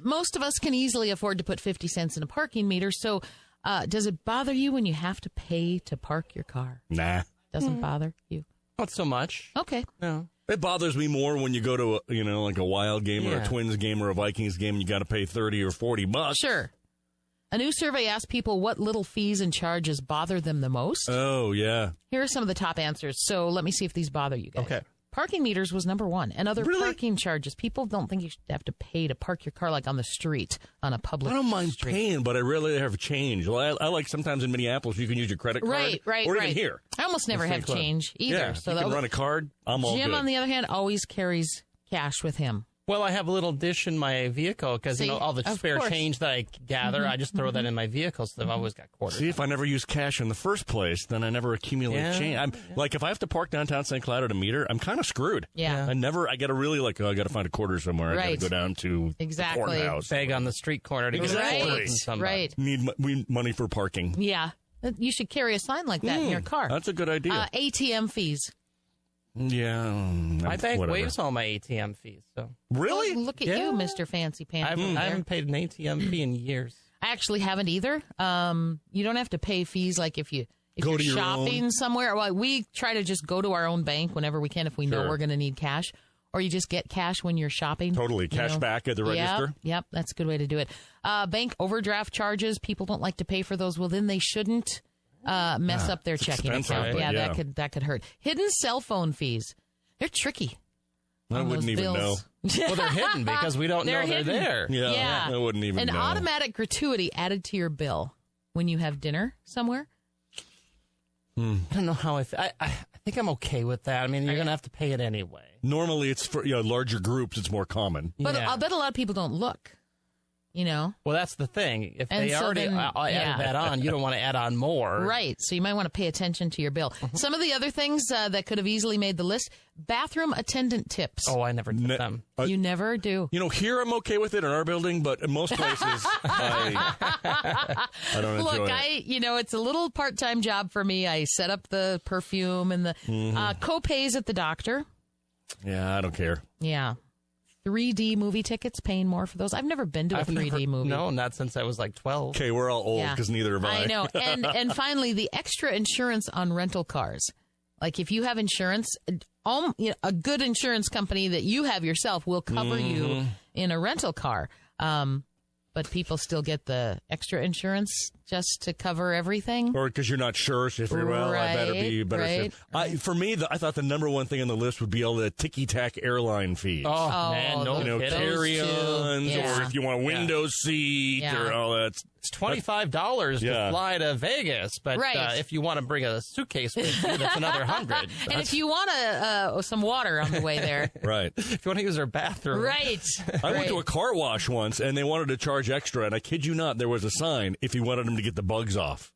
most of us can easily afford to put 50 cents in a parking meter. So does it bother you when you have to pay to park your car? Nah. Doesn't bother you? Not so much. Okay. No. It bothers me more when you go to, like a Wild game or a Twins game or a Vikings game and you got to pay $30 or $40. Sure. A new survey asked people what little fees and charges bother them the most. Oh, yeah. Here are some of the top answers. So let me see if these bother you guys. Okay. Parking meters was number one, and other parking charges. People don't think you should have to pay to park your car like on the street, on a public I don't mind street. paying, but I really have change. Well, I like sometimes in Minneapolis you can use your credit card. Right. Or even here. I almost never have change either. Yeah, so you can run a card. I'm all Jim, good. on the other hand, always carries cash with him. Well, I have a little dish in my vehicle because all the of spare course. change that I gather, I just throw that in my vehicle, so I've always got quarters. See, if I never use cash in the first place, then I never accumulate change. Like, if I have to park downtown St. Cloud at a meter, I'm kind of screwed. Yeah. I got to really, I got to find a quarter somewhere. I got to go down to the courthouse. Beg on the street corner to get Exactly. quarters from somebody. Need money for parking. Yeah. You should carry a sign like that in your car. That's a good idea. ATM fees. Yeah. My bank whatever. waives all my ATM fees. So Really? Oh, look at you, Mr. Fancy Pants. I haven't paid an ATM fee in years. I actually haven't either. You don't have to pay fees like if you're to your shopping somewhere. Well, we try to just go to our own bank whenever we can if we know we're going to need cash. Or you just get cash when you're shopping. Totally. Cash back at the register. Yep. That's a good way to do it. Bank overdraft charges. People don't like to pay for those. Well, then they shouldn't mess up their checking account. Right? Yeah, that could hurt. Hidden cell phone fees. They're tricky. I wouldn't even know. Well, they're hidden because we don't know they're there. Yeah. I wouldn't even know. An automatic gratuity added to your bill when you have dinner somewhere. I don't know how I think I'm okay with that. I mean, you're going to have to pay it anyway. Normally, it's for larger groups. It's more common. But I'll bet a lot of people don't look. Well, that's the thing. If And they so already then, added that on, you don't want to add on more. Right. So you might want to pay attention to your bill. Some of the other things that could have easily made the list: bathroom attendant tips. Oh, I never did them. You never do. Here I'm okay with it in our building, but in most places, I don't enjoy it. Look, it's a little part-time job for me. I set up the perfume and the co-pays at the doctor. Yeah, I don't care. Yeah. 3D movie tickets, paying more for those. I've never been to a 3D movie. No, not since I was like 12. Okay, we're all old because neither have I. I know. And finally, the extra insurance on rental cars. Like if you have insurance, a good insurance company that you have yourself will cover you in a rental car. But people still get the extra insurance just to cover everything. Or because you're not sure. So you figure, I better be better. Right. For me, I thought the number one thing on the list would be all the ticky-tack airline fees. Oh man, no kidding. Carry-ons, or if you want a window seat, or all that. It's $25 to fly to Vegas, but if you want to bring a suitcase with you, that's another $100. And if you want some water on the way there. Right. If you want to use our bathroom. Right. I went to a car wash once, and they wanted to charge extra, and I kid you not, there was a sign if you wanted them to get the bugs off.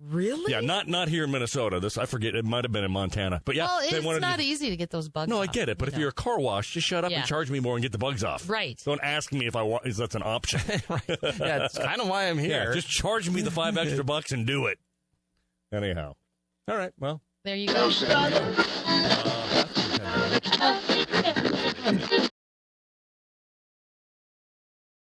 Really? Yeah, not here in Minnesota. I forget, it might have been in Montana. But well, it's not easy to get those bugs off. No, I get it, but if you're a car wash, just shut up and charge me more and get the bugs off. Right. Don't ask me if that's an option. Right. Yeah, that's kind of why I'm here. Yeah, just charge me the $5 extra bucks and do it. Anyhow. All right, well. There you go.